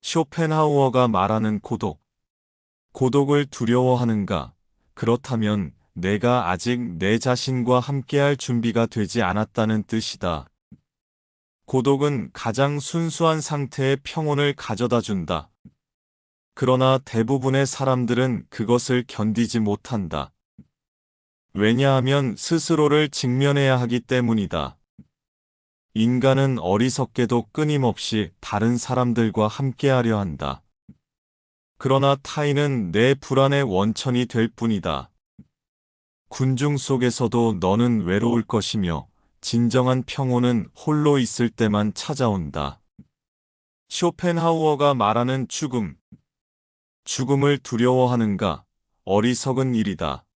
쇼펜하우어가 말하는 고독. 고독을 두려워하는가? 그렇다면 내가 아직 내 자신과 함께할 준비가 되지 않았다는 뜻이다. 고독은 가장 순수한 상태의 평온을 가져다 준다. 그러나 대부분의 사람들은 그것을 견디지 못한다. 왜냐하면 스스로를 직면해야 하기 때문이다. 인간은 어리석게도 끊임없이 다른 사람들과 함께하려 한다. 그러나 타인은 내 불안의 원천이 될 뿐이다. 군중 속에서도 너는 외로울 것이며 진정한 평온은 홀로 있을 때만 찾아온다. 쇼펜하우어가 말하는 죽음. 죽음을 두려워하는가? 어리석은 일이다.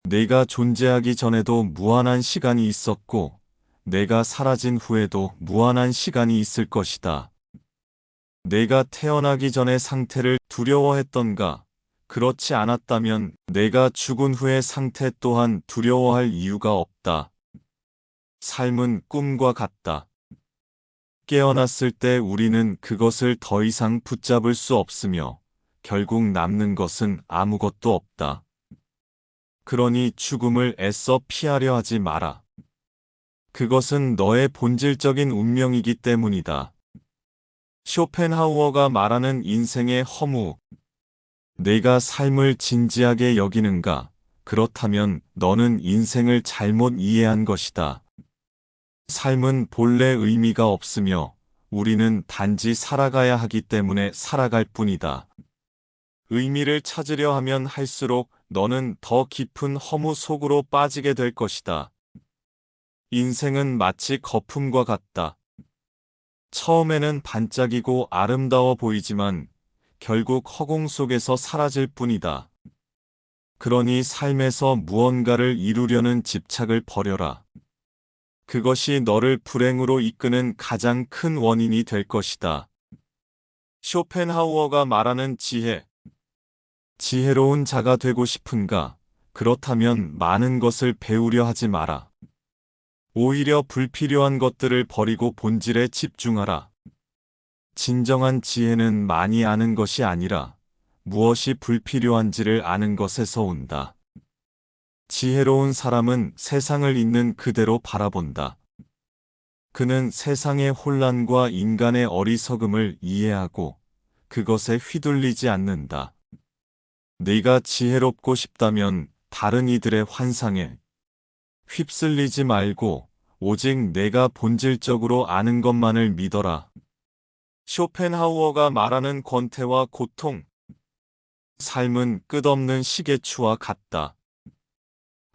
내가 존재하기 전에도 무한한 시간이 있었고, 내가 사라진 후에도 무한한 시간이 있을 것이다. 내가 태어나기 전의 상태를 두려워했던가? 그렇지 않았다면 내가 죽은 후의 상태 또한 두려워할 이유가 없다. 삶은 꿈과 같다. 깨어났을 때 우리는 그것을 더 이상 붙잡을 수 없으며 결국 남는 것은 아무것도 없다. 그러니 죽음을 애써 피하려 하지 마라. 그것은 너의 본질적인 운명이기 때문이다. 쇼펜하우어가 말하는 인생의 허무. 내가 삶을 진지하게 여기는가? 그렇다면 너는 인생을 잘못 이해한 것이다. 삶은 본래 의미가 없으며 우리는 단지 살아가야 하기 때문에 살아갈 뿐이다. 의미를 찾으려 하면 할수록 너는 더 깊은 허무 속으로 빠지게 될 것이다. 인생은 마치 거품과 같다. 처음에는 반짝이고 아름다워 보이지만 결국 허공 속에서 사라질 뿐이다. 그러니 삶에서 무언가를 이루려는 집착을 버려라. 그것이 너를 불행으로 이끄는 가장 큰 원인이 될 것이다. 쇼펜하우어가 말하는 지혜. 지혜로운 자가 되고 싶은가? 그렇다면 많은 것을 배우려 하지 마라. 오히려 불필요한 것들을 버리고 본질에 집중하라. 진정한 지혜는 많이 아는 것이 아니라 무엇이 불필요한지를 아는 것에서 온다. 지혜로운 사람은 세상을 있는 그대로 바라본다. 그는 세상의 혼란과 인간의 어리석음을 이해하고 그것에 휘둘리지 않는다. 네가 지혜롭고 싶다면 다른 이들의 환상에 휩쓸리지 말고 오직 내가 본질적으로 아는 것만을 믿어라. 쇼펜하우어가 말하는 권태와 고통. 삶은 끝없는 시계추와 같다.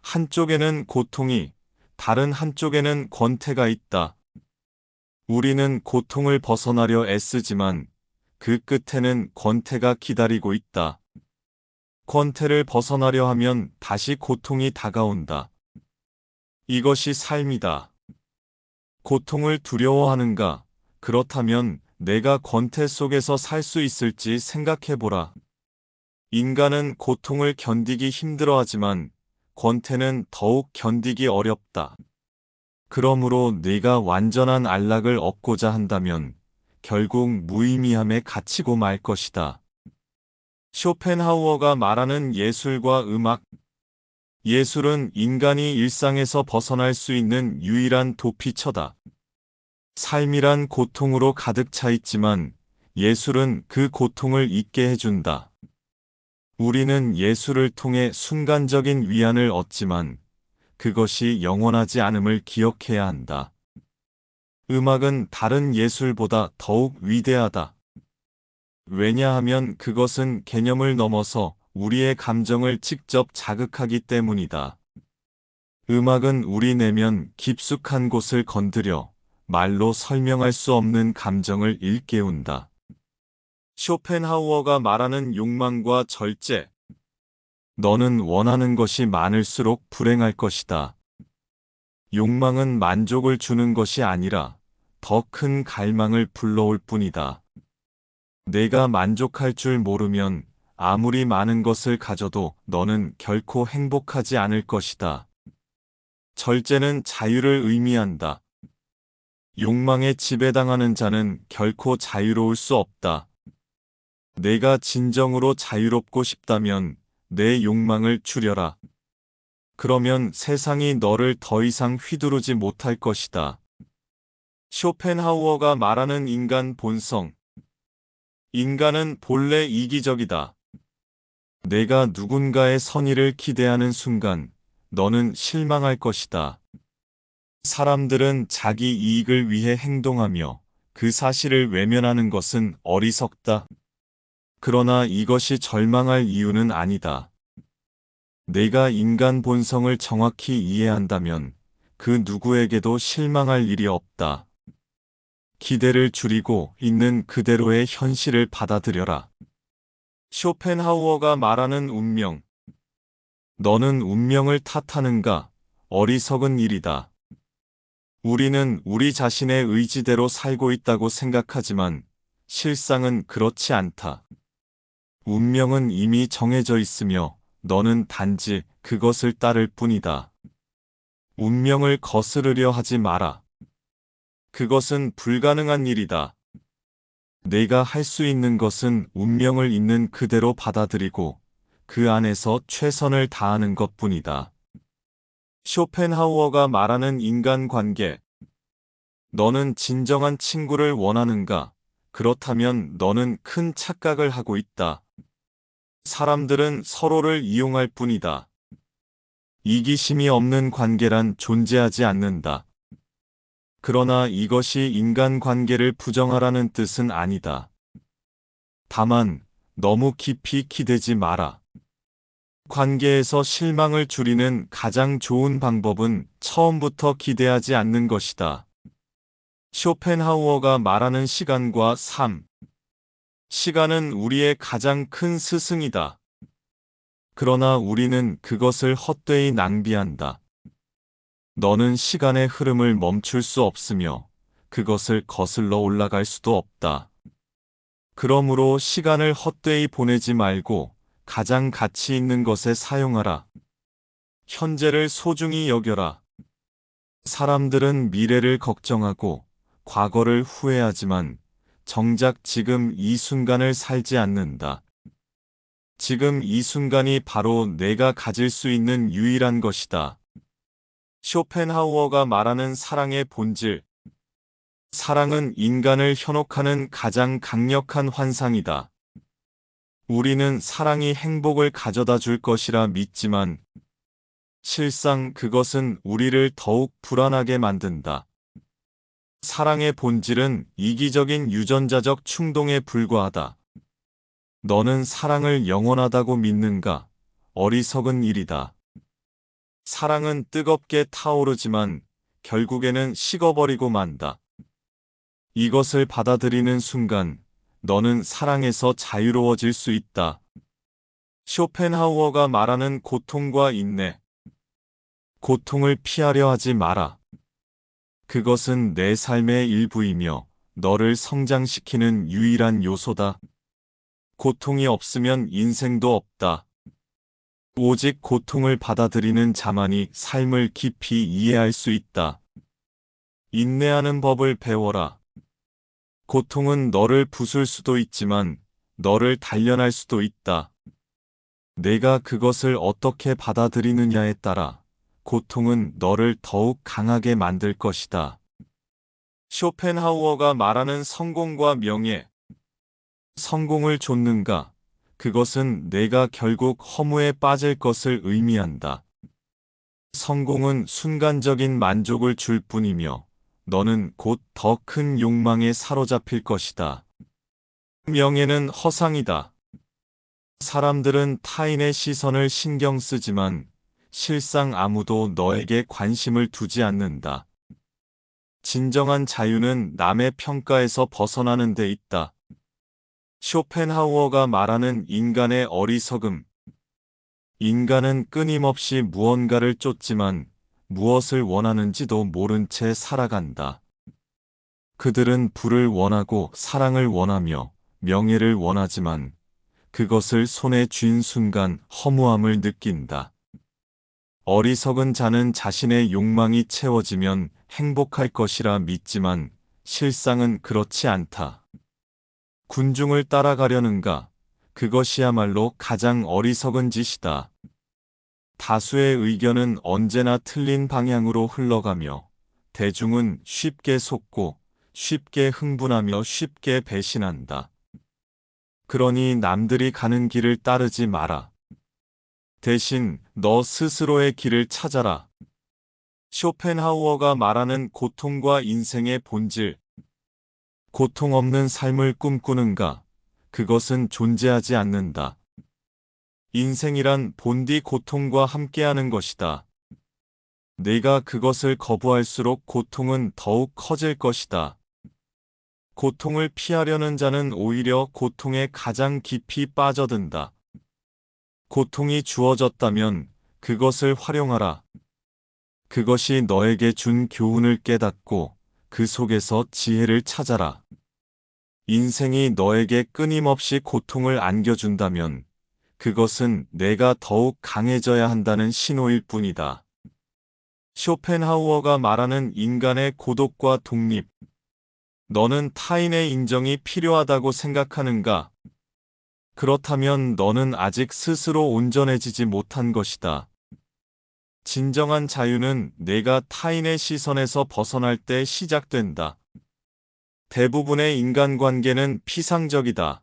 한쪽에는 고통이, 다른 한쪽에는 권태가 있다. 우리는 고통을 벗어나려 애쓰지만 그 끝에는 권태가 기다리고 있다. 권태를 벗어나려 하면 다시 고통이 다가온다. 이것이 삶이다. 고통을 두려워하는가? 그렇다면 내가 권태 속에서 살 수 있을지 생각해보라. 인간은 고통을 견디기 힘들어하지만 권태는 더욱 견디기 어렵다. 그러므로 네가 완전한 안락을 얻고자 한다면 결국 무의미함에 갇히고 말 것이다. 쇼펜하우어가 말하는 예술과 음악. 예술은 인간이 일상에서 벗어날 수 있는 유일한 도피처다. 삶이란 고통으로 가득 차 있지만 예술은 그 고통을 잊게 해준다. 우리는 예술을 통해 순간적인 위안을 얻지만 그것이 영원하지 않음을 기억해야 한다. 음악은 다른 예술보다 더욱 위대하다. 왜냐하면 그것은 개념을 넘어서 우리의 감정을 직접 자극하기 때문이다. 음악은 우리 내면 깊숙한 곳을 건드려 말로 설명할 수 없는 감정을 일깨운다. 쇼펜하우어가 말하는 욕망과 절제. 너는 원하는 것이 많을수록 불행할 것이다. 욕망은 만족을 주는 것이 아니라 더 큰 갈망을 불러올 뿐이다. 내가 만족할 줄 모르면 아무리 많은 것을 가져도 너는 결코 행복하지 않을 것이다. 절제는 자유를 의미한다. 욕망에 지배당하는 자는 결코 자유로울 수 없다. 내가 진정으로 자유롭고 싶다면 내 욕망을 줄여라. 그러면 세상이 너를 더 이상 휘두르지 못할 것이다. 쇼펜하우어가 말하는 인간 본성. 인간은 본래 이기적이다. 내가 누군가의 선의를 기대하는 순간 너는 실망할 것이다. 사람들은 자기 이익을 위해 행동하며 그 사실을 외면하는 것은 어리석다. 그러나 이것이 절망할 이유는 아니다. 내가 인간 본성을 정확히 이해한다면 그 누구에게도 실망할 일이 없다. 기대를 줄이고 있는 그대로의 현실을 받아들여라. 쇼펜하우어가 말하는 운명. 너는 운명을 탓하는가? 어리석은 일이다. 우리는 우리 자신의 의지대로 살고 있다고 생각하지만 실상은 그렇지 않다. 운명은 이미 정해져 있으며 너는 단지 그것을 따를 뿐이다. 운명을 거스르려 하지 마라. 그것은 불가능한 일이다. 내가 할 수 있는 것은 운명을 있는 그대로 받아들이고 그 안에서 최선을 다하는 것뿐이다. 쇼펜하우어가 말하는 인간관계. 너는 진정한 친구를 원하는가? 그렇다면 너는 큰 착각을 하고 있다. 사람들은 서로를 이용할 뿐이다. 이기심이 없는 관계란 존재하지 않는다. 그러나 이것이 인간관계를 부정하라는 뜻은 아니다. 다만 너무 깊이 기대지 마라. 관계에서 실망을 줄이는 가장 좋은 방법은 처음부터 기대하지 않는 것이다. 쇼펜하우어가 말하는 시간과 삶. 시간은 우리의 가장 큰 스승이다. 그러나 우리는 그것을 헛되이 낭비한다. 너는 시간의 흐름을 멈출 수 없으며 그것을 거슬러 올라갈 수도 없다. 그러므로 시간을 헛되이 보내지 말고 가장 가치 있는 것에 사용하라. 현재를 소중히 여겨라. 사람들은 미래를 걱정하고 과거를 후회하지만 정작 지금 이 순간을 살지 않는다. 지금 이 순간이 바로 내가 가질 수 있는 유일한 것이다. 쇼펜하우어가 말하는 사랑의 본질. 사랑은 인간을 현혹하는 가장 강력한 환상이다. 우리는 사랑이 행복을 가져다 줄 것이라 믿지만 실상 그것은 우리를 더욱 불안하게 만든다. 사랑의 본질은 이기적인 유전자적 충동에 불과하다. 너는 사랑을 영원하다고 믿는가? 어리석은 일이다. 사랑은 뜨겁게 타오르지만 결국에는 식어버리고 만다. 이것을 받아들이는 순간 너는 사랑에서 자유로워질 수 있다. 쇼펜하우어가 말하는 고통과 인내. 고통을 피하려 하지 마라. 그것은 내 삶의 일부이며 너를 성장시키는 유일한 요소다. 고통이 없으면 인생도 없다. 오직 고통을 받아들이는 자만이 삶을 깊이 이해할 수 있다. 인내하는 법을 배워라. 고통은 너를 부술 수도 있지만 너를 단련할 수도 있다. 내가 그것을 어떻게 받아들이느냐에 따라 고통은 너를 더욱 강하게 만들 것이다. 쇼펜하우어가 말하는 성공과 명예. 성공을 좇는가? 그것은 내가 결국 허무에 빠질 것을 의미한다. 성공은 순간적인 만족을 줄 뿐이며 너는 곧 더 큰 욕망에 사로잡힐 것이다. 명예는 허상이다. 사람들은 타인의 시선을 신경 쓰지만 실상 아무도 너에게 관심을 두지 않는다. 진정한 자유는 남의 평가에서 벗어나는 데 있다. 쇼펜하우어가 말하는 인간의 어리석음. 인간은 끊임없이 무언가를 쫓지만 무엇을 원하는지도 모른 채 살아간다. 그들은 부를 원하고 사랑을 원하며 명예를 원하지만 그것을 손에 쥔 순간 허무함을 느낀다. 어리석은 자는 자신의 욕망이 채워지면 행복할 것이라 믿지만 실상은 그렇지 않다. 군중을 따라가려는가? 그것이야말로 가장 어리석은 짓이다. 다수의 의견은 언제나 틀린 방향으로 흘러가며 대중은 쉽게 속고 쉽게 흥분하며 쉽게 배신한다. 그러니 남들이 가는 길을 따르지 마라. 대신 너 스스로의 길을 찾아라. 쇼펜하우어가 말하는 고통과 인생의 본질. 고통 없는 삶을 꿈꾸는가? 그것은 존재하지 않는다. 인생이란 본디 고통과 함께하는 것이다. 내가 그것을 거부할수록 고통은 더욱 커질 것이다. 고통을 피하려는 자는 오히려 고통에 가장 깊이 빠져든다. 고통이 주어졌다면 그것을 활용하라. 그것이 너에게 준 교훈을 깨닫고 그 속에서 지혜를 찾아라. 인생이 너에게 끊임없이 고통을 안겨준다면 그것은 내가 더욱 강해져야 한다는 신호일 뿐이다. 쇼펜하우어가 말하는 인간의 고독과 독립. 너는 타인의 인정이 필요하다고 생각하는가? 그렇다면 너는 아직 스스로 온전해지지 못한 것이다. 진정한 자유는 내가 타인의 시선에서 벗어날 때 시작된다. 대부분의 인간관계는 피상적이다.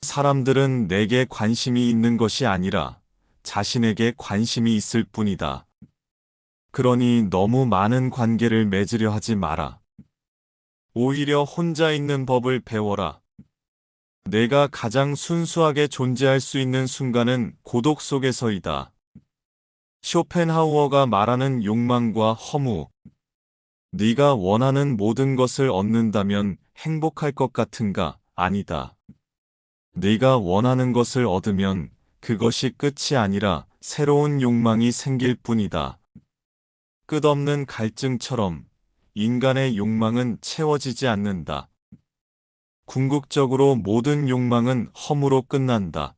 사람들은 내게 관심이 있는 것이 아니라 자신에게 관심이 있을 뿐이다. 그러니 너무 많은 관계를 맺으려 하지 마라. 오히려 혼자 있는 법을 배워라. 내가 가장 순수하게 존재할 수 있는 순간은 고독 속에서이다. 쇼펜하우어가 말하는 욕망과 허무. 네가 원하는 모든 것을 얻는다면 행복할 것 같은가? 아니다. 네가 원하는 것을 얻으면 그것이 끝이 아니라 새로운 욕망이 생길 뿐이다. 끝없는 갈증처럼 인간의 욕망은 채워지지 않는다. 궁극적으로 모든 욕망은 허무로 끝난다.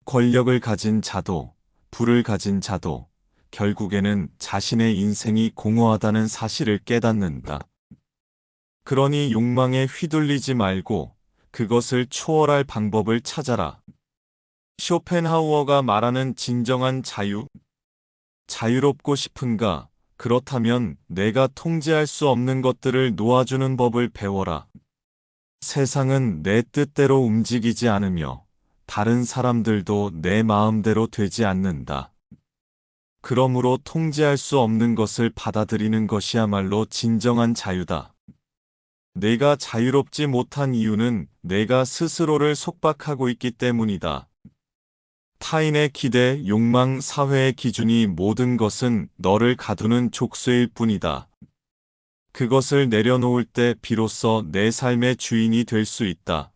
권력을 가진 자도, 부를 가진 자도 결국에는 자신의 인생이 공허하다는 사실을 깨닫는다. 그러니 욕망에 휘둘리지 말고 그것을 초월할 방법을 찾아라. 쇼펜하우어가 말하는 진정한 자유. 자유롭고 싶은가? 그렇다면 내가 통제할 수 없는 것들을 놓아주는 법을 배워라. 세상은 내 뜻대로 움직이지 않으며 다른 사람들도 내 마음대로 되지 않는다. 그러므로 통제할 수 없는 것을 받아들이는 것이야말로 진정한 자유다. 내가 자유롭지 못한 이유는 내가 스스로를 속박하고 있기 때문이다. 타인의 기대, 욕망, 사회의 기준이 모든 것은 너를 가두는 족쇄일 뿐이다. 그것을 내려놓을 때 비로소 내 삶의 주인이 될 수 있다.